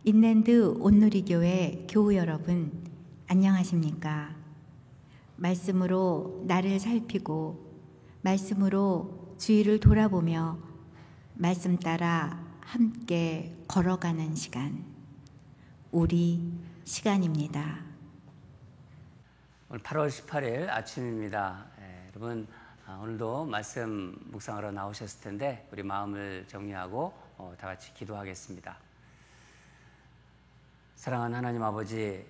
인랜드 온누리교회 교우 여러분, 안녕하십니까? 말씀으로 나를 살피고 말씀으로 주위를 돌아보며 말씀 따라 함께 걸어가는 시간, 우리 시간입니다. 오늘 8월 18일 아침입니다. 여러분 오늘도 말씀 묵상하러 나오셨을 텐데 우리 마음을 정리하고 다 같이 기도하겠습니다. 사랑하는 하나님 아버지,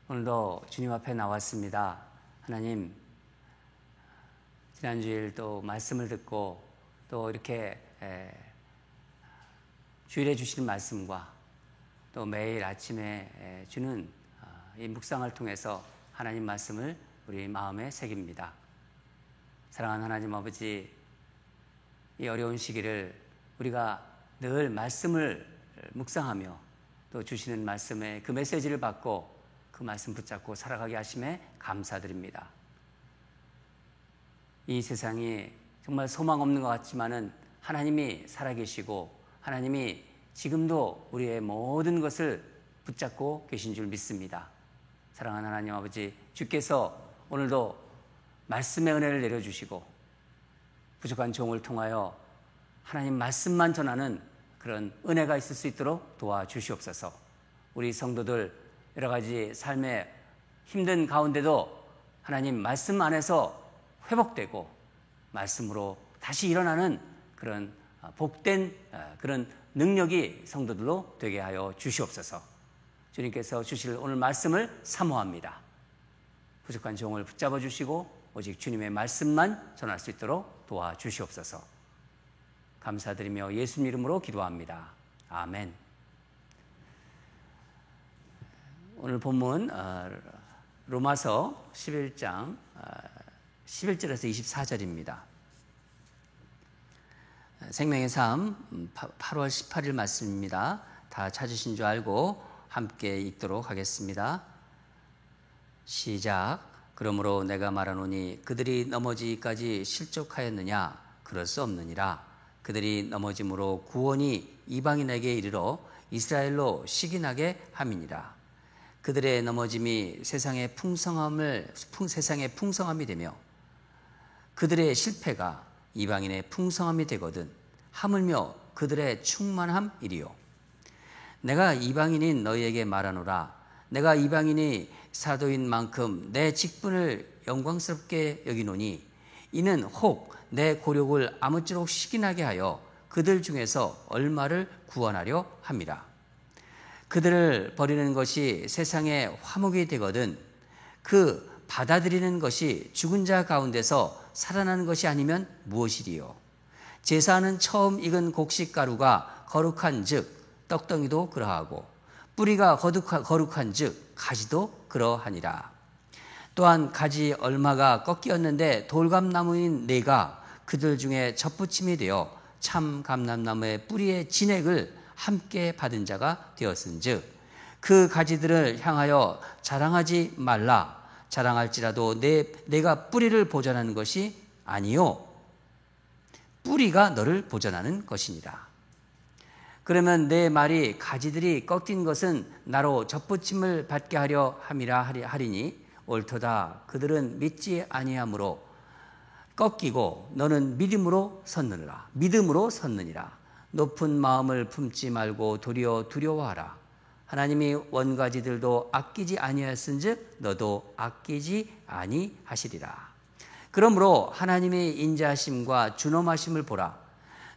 오늘도 주님 앞에 나왔습니다. 하나님, 지난주일 또 말씀을 듣고 또 이렇게 주일에 주시는 말씀과 또 매일 아침에 주는 이 묵상을 통해서 하나님 말씀을 우리 마음에 새깁니다. 사랑하는 하나님 아버지, 이 어려운 시기를 우리가 늘 말씀을 묵상하며 또 주시는 말씀에 그 메시지를 받고 그 말씀 붙잡고 살아가게 하심에 감사드립니다. 이 세상이 정말 소망 없는 것 같지만은 하나님이 살아계시고 하나님이 지금도 우리의 모든 것을 붙잡고 계신 줄 믿습니다. 사랑하는 하나님 아버지, 주께서 오늘도 말씀의 은혜를 내려주시고 부족한 종을 통하여 하나님 말씀만 전하는 그런 은혜가 있을 수 있도록 도와주시옵소서. 우리 성도들 여러 가지 삶의 힘든 가운데도 하나님 말씀 안에서 회복되고 말씀으로 다시 일어나는 그런 복된 그런 능력이 성도들로 되게 하여 주시옵소서. 주님께서 주실 오늘 말씀을 사모합니다. 부족한 종을 붙잡아 주시고 오직 주님의 말씀만 전할 수 있도록 도와주시옵소서. 감사드리며 예수님 이름으로 기도합니다. 아멘. 오늘 본문 로마서 11장 11절에서 24절입니다. 생명의 삶 8월 18일 말씀입니다. 다 찾으신 줄 알고 함께 읽도록 하겠습니다. 시작. 그러므로 내가 말하노니 그들이 넘어지기까지 실족하였느냐? 그럴 수 없느니라. 그들이 넘어짐으로 구원이 이방인에게 이르러 이스라엘로 시기나게 함이니라. 그들의 넘어짐이 세상의 풍성함이 되며 그들의 실패가 이방인의 풍성함이 되거든 하물며 그들의 충만함이리요. 내가 이방인인 너희에게 말하노라. 내가 이방인이 사도인 만큼 내 직분을 영광스럽게 여기노니 이는 혹 내 고력을 아무쪼록 시기나게 하여 그들 중에서 얼마를 구원하려 함이라. 그들을 버리는 것이 세상의 화목이 되거든 그 받아들이는 것이 죽은 자 가운데서 살아나는 것이 아니면 무엇이리요. 제사하는 처음 익은 곡식가루가 거룩한 즉 떡덩이도 그러하고 뿌리가 거룩한 즉 가지도 그러하니라. 또한 가지 얼마가 꺾이었는데 돌감나무인 내가 그들 중에 젖붙임이 되어 참 감람나무의 뿌리의 진액을 함께 받은 자가 되었은즉 그 가지들을 향하여 자랑하지 말라. 자랑할지라도 내가 뿌리를 보전하는 것이 아니요 뿌리가 너를 보전하는 것이니라. 그러면 내 말이 가지들이 꺾인 것은 나로 젖붙임을 받게 하려 함이라 하리니 옳도다. 그들은 믿지 아니하므로 꺾이고 너는 믿음으로 섰느니라. 높은 마음을 품지 말고 도리어 두려워하라. 하나님이 원가지들도 아끼지 아니하였은즉 너도 아끼지 아니하시리라. 그러므로 하나님의 인자하심과 준엄하심을 보라.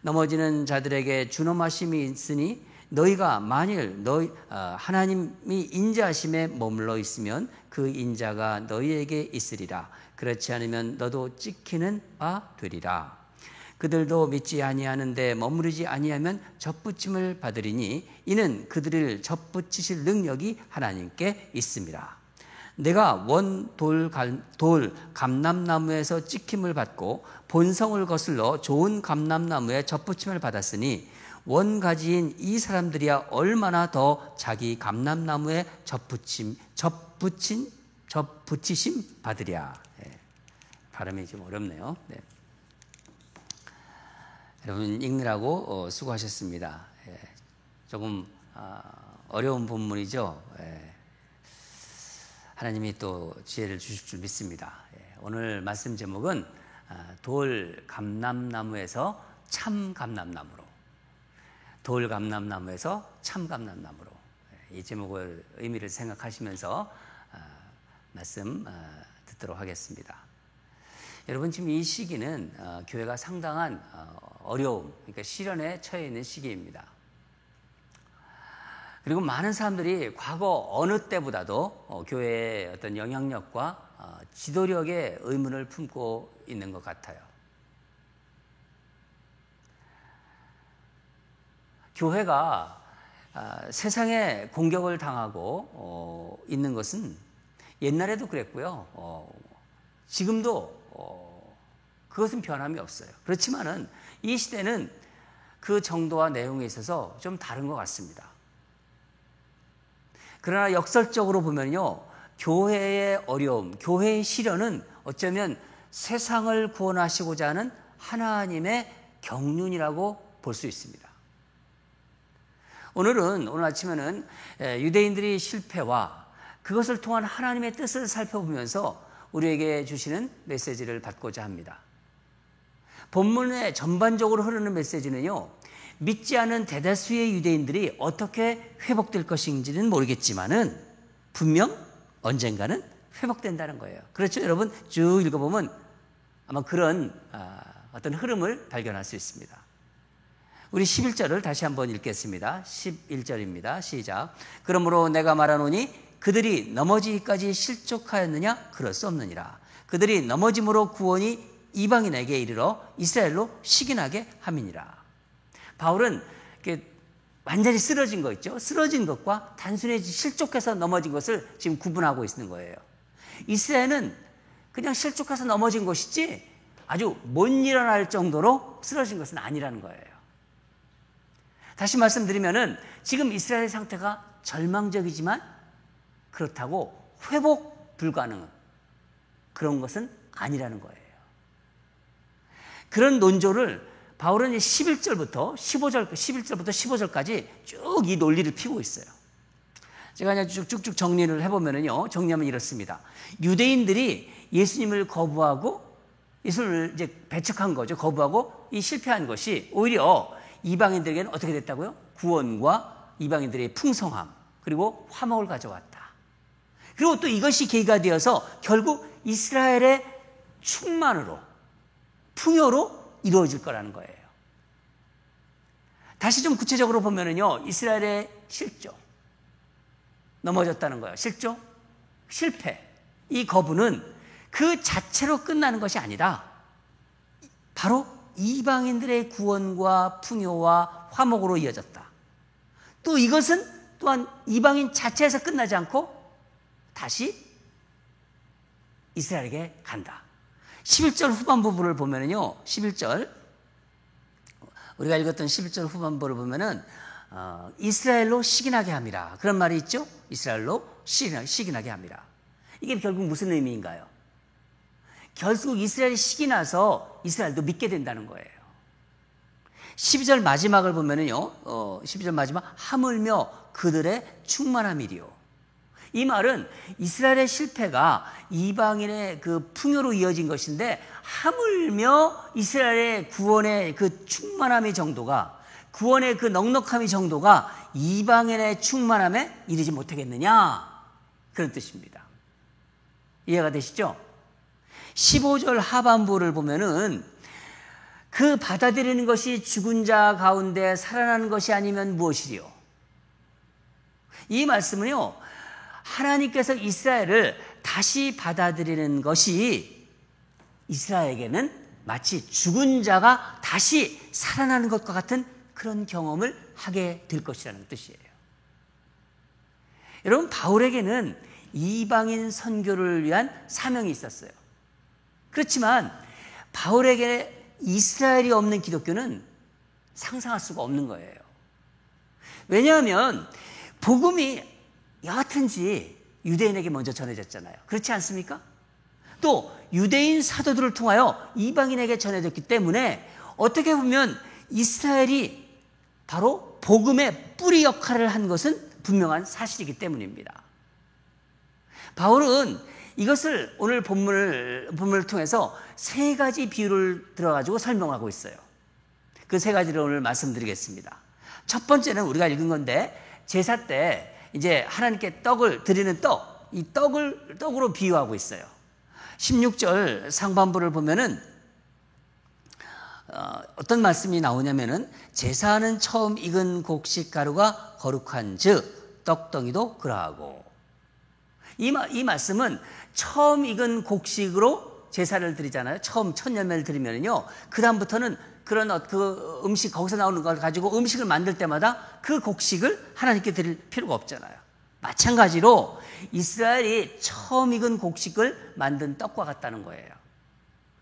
넘어지는 자들에게 준엄하심이 있으니 너희가 만일 하나님이 인자하심에 머물러 있으면 그 인자가 너희에게 있으리라. 그렇지 않으면 너도 찍히는 바 되리라. 그들도 믿지 아니하는데 머무르지 아니하면 젖붙임을 받으리니 이는 그들을 젖붙이실 능력이 하나님께 있습니다. 내가 돌 감람나무에서 찍힘을 받고 본성을 거슬러 좋은 감람나무에 젖붙임을 받았으니 원가지인 이 사람들이야 얼마나 더 자기 감람나무에 젖붙이심 받으랴. 발음이 좀 어렵네요. 네. 여러분 읽느라고 수고하셨습니다. 조금 어려운 본문이죠. 하나님이 또 지혜를 주실 줄 믿습니다. 오늘 말씀 제목은 돌 감람나무에서 참 감람나무로, 돌 감람나무에서 참 감람나무로, 이 제목의 의미를 생각하시면서 말씀 듣도록 하겠습니다. 여러분, 지금 이 시기는 교회가 상당한 어려움, 그러니까 시련에 처해 있는 시기입니다. 그리고 많은 사람들이 과거 어느 때보다도 교회의 어떤 영향력과 지도력의 의문을 품고 있는 것 같아요. 교회가 세상에 공격을 당하고 있는 것은 옛날에도 그랬고요. 지금도 그것은 변함이 없어요. 그렇지만은 이 시대는 그 정도와 내용에 있어서 좀 다른 것 같습니다. 그러나 역설적으로 보면요, 교회의 어려움, 교회의 시련은 어쩌면 세상을 구원하시고자 하는 하나님의 경륜이라고 볼 수 있습니다. 오늘 아침에는 유대인들의 실패와 그것을 통한 하나님의 뜻을 살펴보면서 우리에게 주시는 메시지를 받고자 합니다. 본문에 전반적으로 흐르는 메시지는요, 믿지 않은 대다수의 유대인들이 어떻게 회복될 것인지는 모르겠지만은 분명 언젠가는 회복된다는 거예요. 그렇죠? 여러분, 쭉 읽어보면 아마 그런 어떤 흐름을 발견할 수 있습니다. 우리 11절을 다시 한번 읽겠습니다. 11절입니다. 시작. 그러므로 내가 말하노니 그들이 넘어지기까지 실족하였느냐? 그럴 수 없느니라. 그들이 넘어짐으로 구원이 이방인에게 이르러 이스라엘로 식인하게 함이니라. 바울은 이렇게 완전히 쓰러진 거 있죠? 쓰러진 것과 단순히 실족해서 넘어진 것을 지금 구분하고 있는 거예요. 이스라엘은 그냥 실족해서 넘어진 것이지 아주 못 일어날 정도로 쓰러진 것은 아니라는 거예요. 다시 말씀드리면은 지금 이스라엘 상태가 절망적이지만 그렇다고 회복 불가능한 그런 것은 아니라는 거예요. 그런 논조를 바울은 11절부터 15절까지 쭉 이 논리를 피고 있어요. 제가 그냥 쭉쭉 정리를 해보면요, 정리하면 이렇습니다. 유대인들이 예수님을 거부하고 예수를 이제 배척한 거죠. 거부하고 이 실패한 것이 오히려 이방인들에게는 어떻게 됐다고요? 구원과 이방인들의 풍성함, 그리고 화목을 가져왔다. 그리고 또 이것이 계기가 되어서 결국 이스라엘의 충만으로, 풍요로 이루어질 거라는 거예요. 다시 좀 구체적으로 보면은요, 이스라엘의 실족, 넘어졌다는 거예요. 실족, 실패, 이 거부는 그 자체로 끝나는 것이 아니라 바로 이방인들의 구원과 풍요와 화목으로 이어졌다. 또 이것은 또한 이방인 자체에서 끝나지 않고 다시 이스라엘에게 간다. 11절 후반부를 보면은요, 11절 우리가 읽었던 11절 후반부를 보면은 이스라엘로 식인하게 함이라, 그런 말이 있죠. 이스라엘로 식인하게 함이라. 이게 결국 무슨 의미인가요? 결국 이스라엘이 식이나서 이스라엘도 믿게 된다는 거예요. 12절 마지막을 보면은요, 12절 마지막 하물며 그들의 충만함이리요. 이 말은 이스라엘의 실패가 이방인의 그 풍요로 이어진 것인데 하물며 이스라엘의 구원의 그 충만함의 정도가, 구원의 그 넉넉함의 정도가 이방인의 충만함에 이르지 못하겠느냐, 그런 뜻입니다. 이해가 되시죠? 15절 하반부를 보면은 그 받아들이는 것이 죽은 자 가운데 살아나는 것이 아니면 무엇이리요? 이 말씀은요, 하나님께서 이스라엘을 다시 받아들이는 것이 이스라엘에게는 마치 죽은 자가 다시 살아나는 것과 같은 그런 경험을 하게 될 것이라는 뜻이에요. 여러분, 바울에게는 이방인 선교를 위한 사명이 있었어요. 그렇지만 바울에게 이스라엘이 없는 기독교는 상상할 수가 없는 거예요. 왜냐하면 복음이 여하튼지 유대인에게 먼저 전해졌잖아요. 그렇지 않습니까? 또 유대인 사도들을 통하여 이방인에게 전해졌기 때문에 어떻게 보면 이스라엘이 바로 복음의 뿌리 역할을 한 것은 분명한 사실이기 때문입니다. 바울은 이것을 오늘 본문을 통해서 세 가지 비유를 들어가지고 설명하고 있어요. 그 세 가지를 오늘 말씀드리겠습니다. 첫 번째는 우리가 읽은 건데, 제사 때 이제 하나님께 떡을 드리는 이 떡으로 비유하고 있어요. 16절 상반부를 보면은 어떤 말씀이 나오냐면은, 제사는 처음 익은 곡식 가루가 거룩한 즉 떡덩이도 그러하고. 이 말씀은 처음 익은 곡식으로 제사를 드리잖아요. 처음 첫 열매를 드리면요, 그 다음부터는 그런 그 음식, 거기서 나오는 걸 가지고 음식을 만들 때마다 그 곡식을 하나님께 드릴 필요가 없잖아요. 마찬가지로 이스라엘이 처음 익은 곡식을 만든 떡과 같다는 거예요.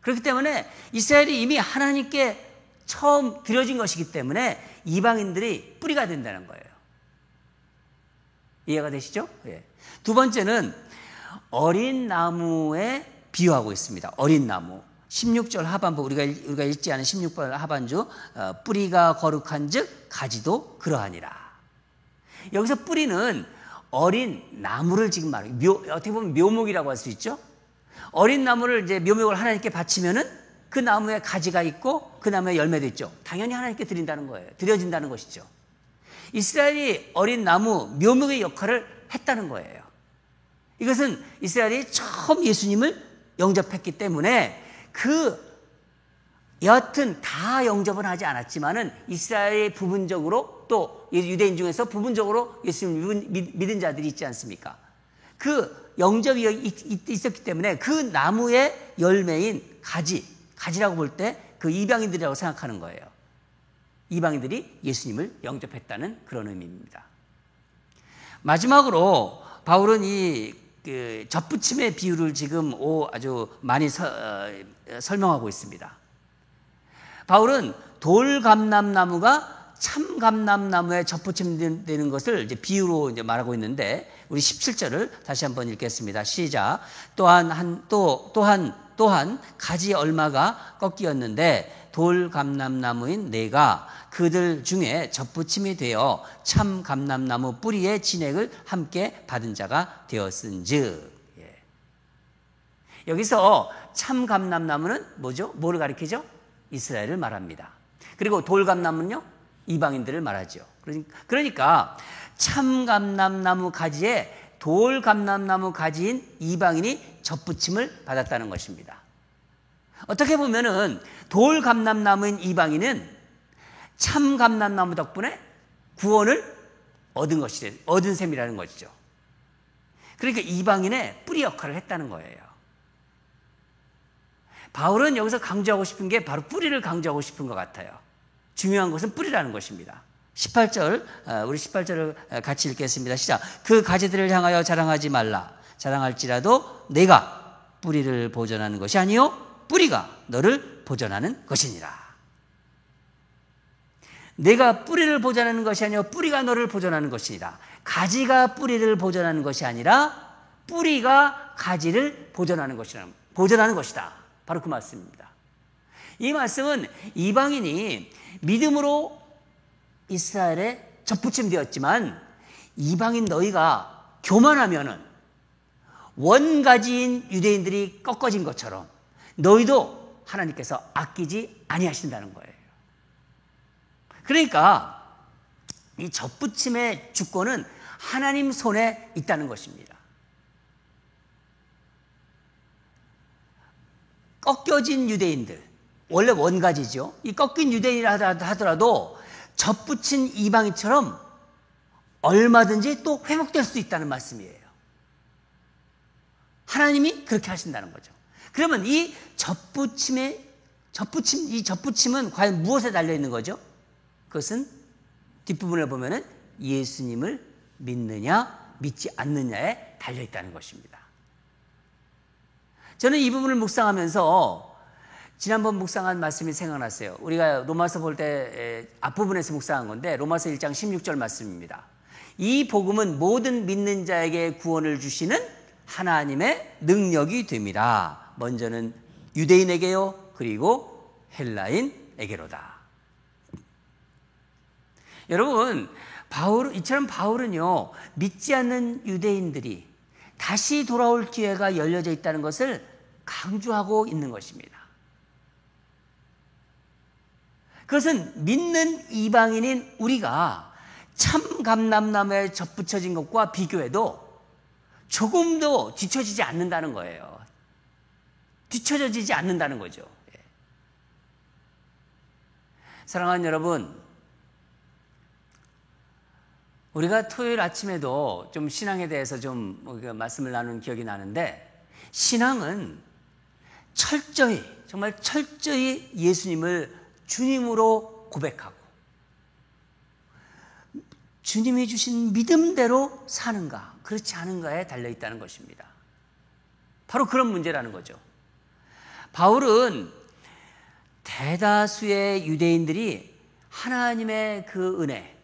그렇기 때문에 이스라엘이 이미 하나님께 처음 드려진 것이기 때문에 이방인들이 뿌리가 된다는 거예요. 이해가 되시죠? 예. 두 번째는 어린 나무에 비유하고 있습니다. 어린 나무. 16절 하반부, 우리가 읽지 않은 16절 하반주, 뿌리가 거룩한 즉 가지도 그러하니라. 여기서 뿌리는 어린 나무를 지금 말해요. 어떻게 보면 묘목이라고 할 수 있죠. 어린 나무를 이제 묘목을 하나님께 바치면은 그 나무에 가지가 있고 그 나무에 열매도 있죠. 당연히 하나님께 드린다는 거예요. 드려진다는 것이죠. 이스라엘이 어린 나무, 묘목의 역할을 했다는 거예요. 이것은 이스라엘이 처음 예수님을 영접했기 때문에 여하튼 다 영접은 하지 않았지만은 이스라엘의 부분적으로, 또 유대인 중에서 부분적으로 예수님을 믿은 자들이 있지 않습니까? 그 영접이 있었기 때문에 그 나무의 열매인 가지라고 볼 때 그 이방인들이라고 생각하는 거예요. 이방인들이 예수님을 영접했다는 그런 의미입니다. 마지막으로 바울은 그 젖부침의 비유를 지금 아주 많이 설명하고 있습니다. 바울은 돌감람나무가 참감람나무에 젖부침되는 것을 이제 비유로 이제 말하고 있는데, 우리 17절을 다시 한번 읽겠습니다. 시작. 또한 가지 얼마가 꺾이었는데 돌감람나무인 내가 그들 중에 젖부침이 되어 참감람나무 뿌리의 진액을 함께 받은 자가 되었은즉. 여기서 참감람나무는 뭐죠? 뭐를 가리키죠? 이스라엘을 말합니다. 그리고 돌감나무는요, 이방인들을 말하죠. 그러니까 참감람나무 가지에 돌감람나무 가지인 이방인이 젖부침을 받았다는 것입니다. 어떻게 보면은 돌감람나무인 이방인은 참감람나무 덕분에 구원을 얻은 셈이라는 것이죠. 그러니까 이방인의 뿌리 역할을 했다는 거예요. 바울은 여기서 강조하고 싶은 게 바로 뿌리를 강조하고 싶은 것 같아요. 중요한 것은 뿌리라는 것입니다. 18절, 우리 18절을 같이 읽겠습니다. 시작. 그 가지들을 향하여 자랑하지 말라. 자랑할지라도 내가 뿌리를 보존하는 것이 아니요 뿌리가 너를 보존하는 것이니라. 내가 뿌리를 보존하는 것이 아니요 뿌리가 너를 보존하는 것이니라. 가지가 뿌리를 보존하는 것이 아니라 뿌리가 가지를 보존하는 것이다. 바로 그 말씀입니다. 이 말씀은 이방인이 믿음으로 이스라엘에 젖부침되었지만, 이방인 너희가 교만하면은 원가지인 유대인들이 꺾어진 것처럼 너희도 하나님께서 아끼지 아니하신다는 거예요. 그러니까 이 젖부침의 주권은 하나님 손에 있다는 것입니다. 꺾여진 유대인들, 원래 원가지죠. 이 꺾인 유대인이라 하더라도 젖붙인 이방인처럼 얼마든지 또 회복될 수 있다는 말씀이에요. 하나님이 그렇게 하신다는 거죠. 그러면 이 젖붙임은 과연 무엇에 달려 있는 거죠? 그것은 뒷부분을 보면은 예수님을 믿느냐 믿지 않느냐에 달려 있다는 것입니다. 저는 이 부분을 묵상하면서 지난번 묵상한 말씀이 생각났어요. 우리가 로마서 볼 때 앞부분에서 묵상한 건데, 로마서 1장 16절 말씀입니다. 이 복음은 모든 믿는 자에게 구원을 주시는 하나님의 능력이 됨이라. 먼저는 유대인에게요, 그리고 헬라인에게로다. 여러분, 이처럼 바울은요, 믿지 않는 유대인들이 다시 돌아올 기회가 열려져 있다는 것을 강조하고 있는 것입니다. 그것은 믿는 이방인인 우리가 참 감람나무에 접붙여진 것과 비교해도 조금도 뒤처지지 않는다는 거예요. 뒤처지지 않는다는 거죠. 사랑하는 여러분, 우리가 토요일 아침에도 좀 신앙에 대해서 좀 말씀을 나눈 기억이 나는데, 신앙은 철저히, 정말 철저히 예수님을 주님으로 고백하고 주님이 주신 믿음대로 사는가, 그렇지 않은가에 달려있다는 것입니다. 바로 그런 문제라는 거죠. 바울은 대다수의 유대인들이 하나님의 그 은혜,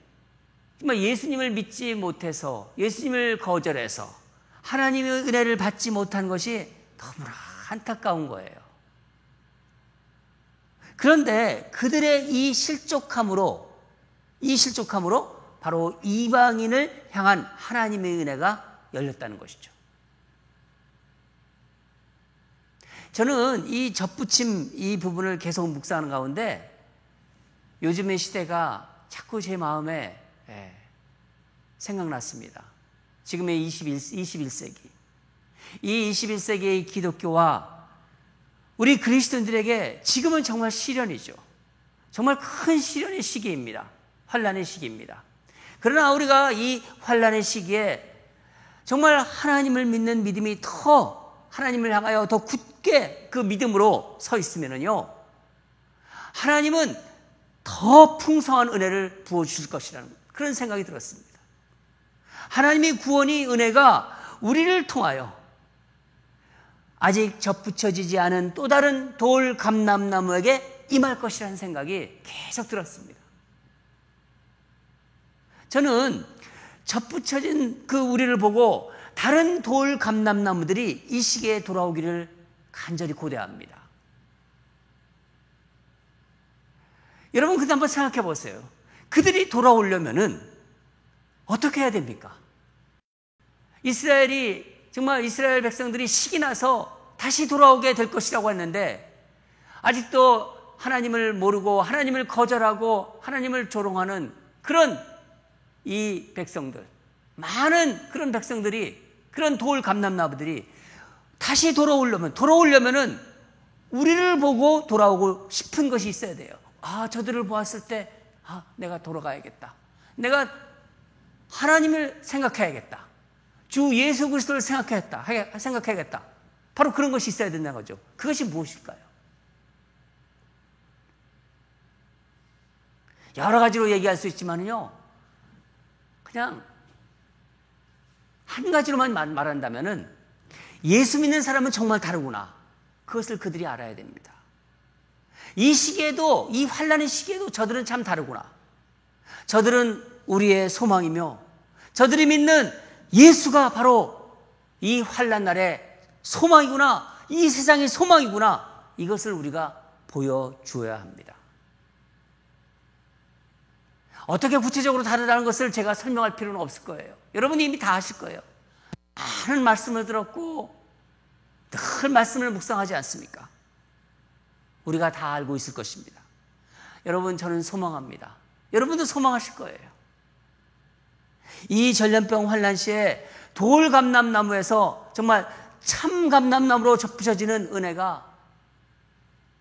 정말 예수님을 믿지 못해서, 예수님을 거절해서 하나님의 은혜를 받지 못한 것이 너무나 안타까운 거예요. 그런데 그들의 이 실족함으로 바로 이방인을 향한 하나님의 은혜가 열렸다는 것이죠. 저는 이 접붙임 이 부분을 계속 묵상하는 가운데 요즘의 시대가 자꾸 제 마음에 생각났습니다. 지금의 21세기. 이 21세기의 기독교와 우리 그리스도인들에게 지금은 정말 시련이죠. 정말 큰 시련의 시기입니다. 환난의 시기입니다. 그러나 우리가 이 환난의 시기에 정말 하나님을 믿는 믿음이 더, 하나님을 향하여 더 굳게 그 믿음으로 서 있으면요, 하나님은 더 풍성한 은혜를 부어주실 것이라는 그런 생각이 들었습니다. 하나님의 구원의 은혜가 우리를 통하여 아직 접붙여지지 않은 또 다른 돌 감람나무에게 임할 것이라는 생각이 계속 들었습니다. 저는 접붙여진 그 우리를 보고 다른 돌 감람나무들이 이 시기에 돌아오기를 간절히 고대합니다. 여러분, 그때 한번 생각해 보세요. 그들이 돌아오려면은 어떻게 해야 됩니까? 이스라엘 백성들이 식이 나서 다시 돌아오게 될 것이라고 했는데, 아직도 하나님을 모르고 하나님을 거절하고 하나님을 조롱하는 그런 이 백성들, 많은 그런 백성들이, 그런 돌 감람나무들이 다시 돌아오려면은 우리를 보고 돌아오고 싶은 것이 있어야 돼요. 저들을 보았을 때 내가 돌아가야겠다. 내가 하나님을 생각해야겠다. 주 예수 그리스도를 생각해야겠다. 바로 그런 것이 있어야 된다는 거죠. 그것이 무엇일까요? 여러 가지로 얘기할 수 있지만요, 그냥 한 가지로만 말한다면은 예수 믿는 사람은 정말 다르구나. 그것을 그들이 알아야 됩니다. 이 시기에도, 이 환난의 시기에도 저들은 참 다르구나. 저들은 우리의 소망이며 저들이 믿는 예수가 바로 이 환난 날의 소망이구나. 이 세상의 소망이구나. 이것을 우리가 보여주어야 합니다. 어떻게 구체적으로 다르다는 것을 제가 설명할 필요는 없을 거예요. 여러분이 이미 다 아실 거예요. 많은 말씀을 들었고 늘 말씀을 묵상하지 않습니까? 우리가 다 알고 있을 것입니다. 여러분, 저는 소망합니다. 여러분도 소망하실 거예요. 이 전염병 환난 시에 돌 감람나무에서 정말 참 감람나무로 접붙여지는 은혜가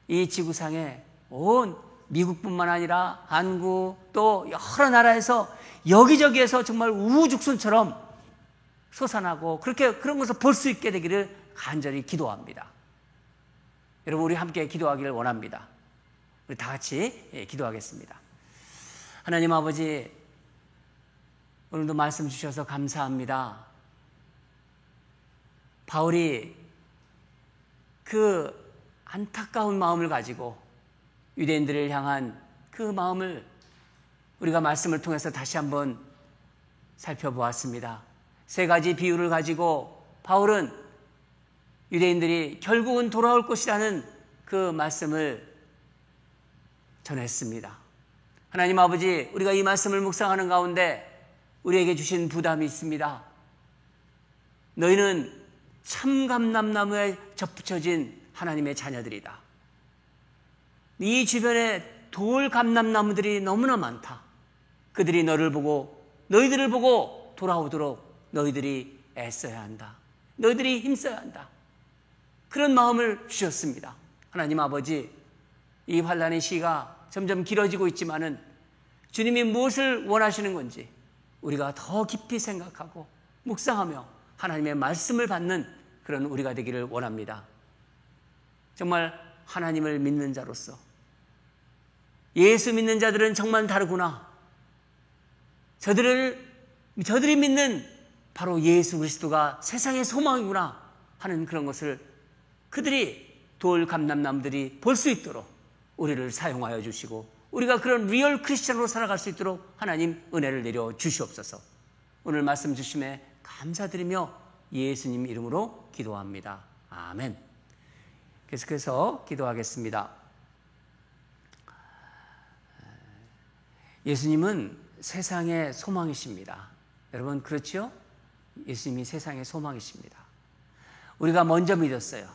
이 지구상에 온 미국뿐만 아니라 한국 또 여러 나라에서 여기저기에서 정말 우후죽순처럼 솟아나고 그런 것을 볼 수 있게 되기를 간절히 기도합니다. 여러분, 우리 함께 기도하기를 원합니다. 우리 다 같이 기도하겠습니다. 하나님 아버지, 오늘도 말씀 주셔서 감사합니다. 바울이 그 안타까운 마음을 가지고 유대인들을 향한 그 마음을 우리가 말씀을 통해서 다시 한번 살펴보았습니다. 세 가지 비유를 가지고 바울은 유대인들이 결국은 돌아올 것이라는 그 말씀을 전했습니다. 하나님 아버지, 우리가 이 말씀을 묵상하는 가운데 우리에게 주신 부담이 있습니다. 너희는 참 감람나무에 접붙여진 하나님의 자녀들이다. 이 주변에 돌 감람나무들이 너무나 많다. 그들이 너희들을 보고 돌아오도록 너희들이 애써야 한다. 너희들이 힘써야 한다. 그런 마음을 주셨습니다. 하나님 아버지, 이 환난의 시가 점점 길어지고 있지만은 주님이 무엇을 원하시는 건지 우리가 더 깊이 생각하고 묵상하며 하나님의 말씀을 받는 그런 우리가 되기를 원합니다. 정말 하나님을 믿는 자로서 예수 믿는 자들은 정말 다르구나. 저들이 믿는 바로 예수 그리스도가 세상의 소망이구나 하는 그런 것을 그들이 돌 감람나무들이 볼 수 있도록 우리를 사용하여 주시고 우리가 그런 리얼 크리스천으로 살아갈 수 있도록 하나님 은혜를 내려 주시옵소서. 오늘 말씀 주심에 감사드리며 예수님 이름으로 기도합니다. 아멘. 계속해서 기도하겠습니다. 예수님은 세상의 소망이십니다. 여러분 그렇죠? 예수님이 세상의 소망이십니다. 우리가 먼저 믿었어요.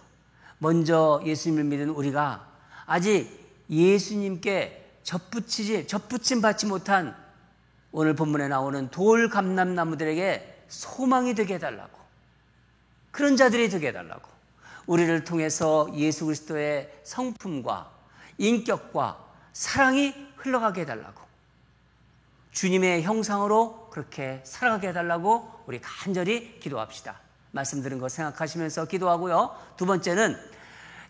먼저 예수님을 믿은 우리가 아직 예수님께 접붙임 받지 못한 오늘 본문에 나오는 돌 감람나무들에게 소망이 되게 해달라고, 그런 자들이 되게 해달라고, 우리를 통해서 예수 그리스도의 성품과 인격과 사랑이 흘러가게 해달라고, 주님의 형상으로 그렇게 살아가게 해달라고 우리 간절히 기도합시다. 말씀 들은 거 생각하시면서 기도하고요. 두 번째는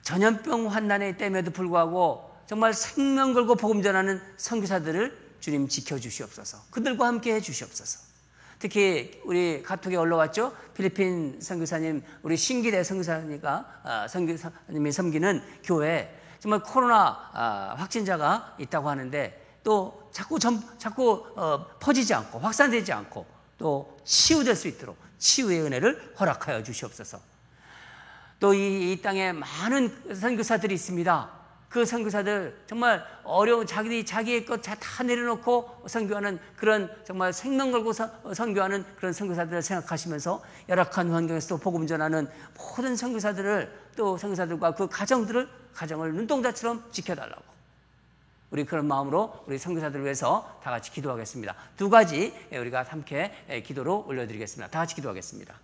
전염병 환난의 때임에도 불구하고 정말 생명 걸고 복음 전하는 선교사들을 주님 지켜주시옵소서. 그들과 함께 해주시옵소서. 특히 우리 카톡에 올라왔죠. 필리핀 선교사님, 우리 신기대 선교사님이 섬기는 교회에 정말 코로나 확진자가 있다고 하는데 또 자꾸 퍼지지 않고 확산되지 않고 또 치유될 수 있도록 치유의 은혜를 허락하여 주시옵소서. 또 이 땅에 많은 선교사들이 있습니다. 그 선교사들 정말 어려운 자기의 것 다 내려놓고 선교하는 그런 정말 생명 걸고 선교하는 그런 선교사들을 생각하시면서 열악한 환경에서도 복음 전하는 모든 선교사들을 또 선교사들과 그 가정을 눈동자처럼 지켜달라고 우리 그런 마음으로 우리 선교사들을 위해서 다 같이 기도하겠습니다. 두 가지 우리가 함께 기도로 올려드리겠습니다. 다 같이 기도하겠습니다.